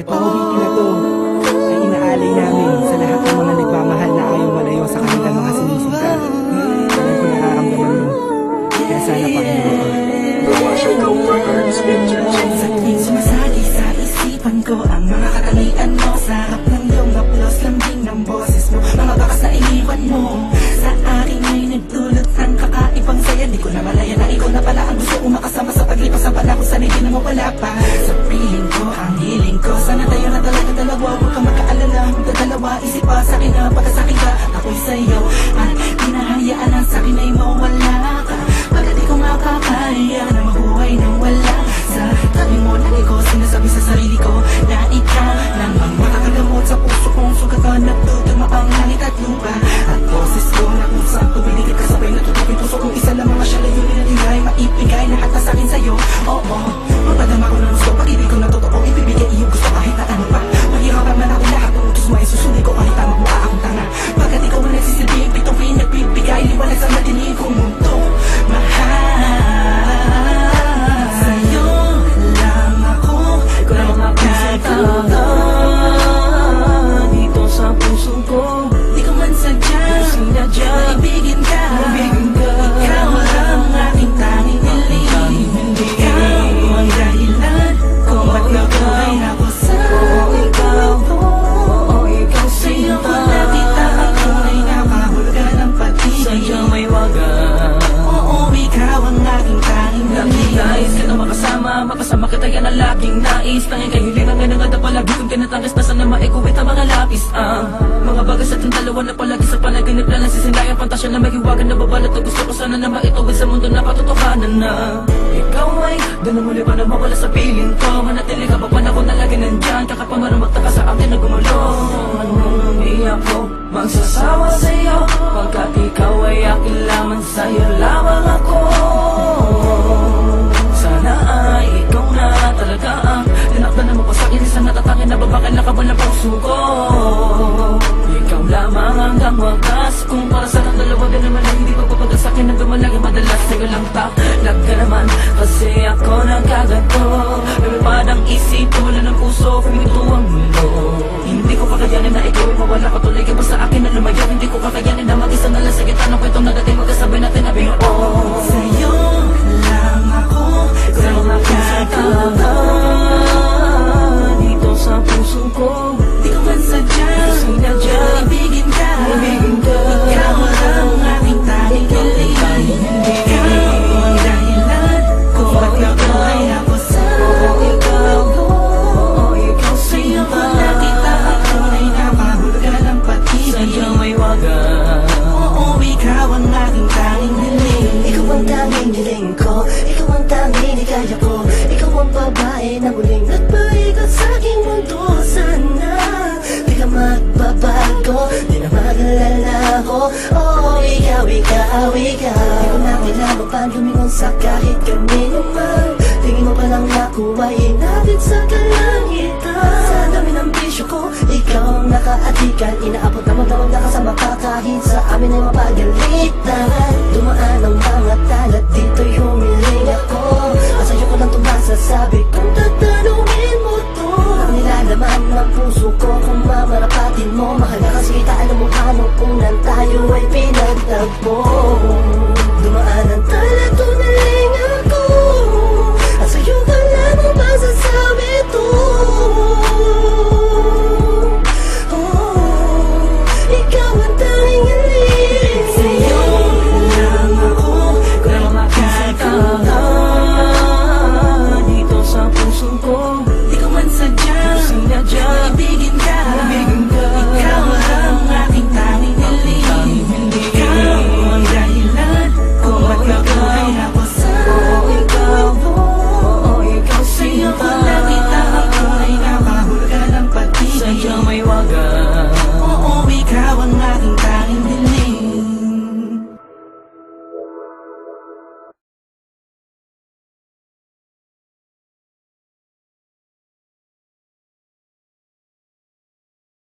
Pang-awitin na to ay inaalay namin sa lahat ng mga nagmamahal na ayaw malayo sa kanilang mga sinisinta. Alam ko nararamdaman mo, kaya sana pakinggan ko. Sa tuwing sumasagi sa isipan ko ang mga katangian mo, sa harap ng iyong haplos lambing ng boses mo, mga bakas na iniwan mo sa akin ay nagdulot ng kakaibang saya. Di ko na malaya na ikaw na pala ang gusto kong makasama sa paglipas ng panahon. Sana'y di na mawala pa sa piling ko, ang hiling ko. Sana tayo na talaga dalawa, huwag kang magkaalala. Magdadalawa, isip pa sa akin na pagkasakin ka. Ako'y sa'yo at pinahayaan na sa akin ay mawala ka. Pagkat di ko makakaya na mabuhay nang wala sa tabi mo. Lagi ko sinasabi sa sarili ko na ikaw lang ang makakagamot sa puso kong sugatan. Nagtutuma ang langit at lupa at boses ko na kung saan tumiligid kasabay natutupin puso kong isa lamang ang siya layunin at hingay maipigay lahat na sa'kin sa'yo. Oo, magpadama ko ng gusto, pag-ibig ko na totoo, ibibigay iyong gusto kahit na ano pa. Maghiharapan man ako lahat ng utos mo ay susundin ko kahit tama mo akong tanga. Pagkat ikaw ang nagsisilbing pituin, nagbibigay liwanag sa madilim kong mundo. Mahal sa'yo lang ako, ikaw lang ang aking sinta dito sa puso ko. di ko man sadya Sinadya maibigin ka. Ikaw lang ang aking tanging hiling. Ikaw ang dahilan kung ba't nabuhay ako sa ikaw sa'yo ko sinta. nakita ang tunay na kahulugan ng pag-ibig. Sadyang may wagas. Oo, ikaw ang aking tanging hiling. Nais ka na makasama kita yan ang laging nais. Tanging kahilingan nga nangada palagi kong tinatangis na sana maikuwit ang mga lapis. Mga bagay sa ating dalawa na palagi sa panaginip na nasisingay ang pantasya na mahiwagan na babalot. At gusto ko sana na maituwid sa mundo na katotohanan na ikaw ay doon muli pa na mawala sa piling ko. Manatili ka pa panahon na lagi nandyan, kakapamarang magtaka sa akin na gumulo. Hindi ako magsasawa sa'yo, pagkat ikaw ay akin lamang, sa'yo lamang ako. Sana ay ikaw na talaga ang tinakdan na mo pa sa'kin, isang natatangin na babakal na kabal na puso ko. Ikaw lamang hanggang wagas, kung para sa ng dalawa din naman ay hindi pagpapagal sa'kin ang dumalagi madalas. Sa'yo lang talag ka naman, kasi ako nagkaganto. Lumipad ang isip, wala ng puso, kumito ang mulo. Hindi ko kakayanin na ikaw ay mawala ka, tuloy ka ba sa akin na lumayo. Hindi ko kakayanin na mag-isa na lang sa gitna ng kwentong nagating magkasabay natin na biyo. Sa'yo lang ako, Ikaw lang aking sinta dito sa puso ko. di ko man sadya Sinadya maibigin ka. Ikaw lang ang aking tanging hiling. Ikaw ang dahilan kung ba't nabuhay ako sa sa'yo ko nakita ang tunay na kahulugan ng pag-ibig. Sadyang may wagas. Oo, ikaw ang aking tanging hiling. Ikaw ang tanging hiling ko, ikaw ang tanging hikaya ko. Ikaw ang babae na muling nagpaigot sa aking mundo. Sana di ka magbabago, di na mag-alala ko. Oh, ikaw, ikaw, ikaw. Di ko na kailangan pa lumingon sa kahit kanino man. Tingin mo pa lang ako ay inabit sa kalangitan. Sa dami ng bisyo ko, ikaw ang nakaatikan. Inaabot na magdamag na kasama ka kahit sa amin ay mapagalitan. Dumaan ang mga talat, dito'y humiling ako. At sa'yo ko lang tumasasabi kung tatanungin mo to. Ang nilalaman ng puso ko kung mamarapatin mo. Mahal na kasi kita, alam mo paano kung nan tayo ay pinagtagpo.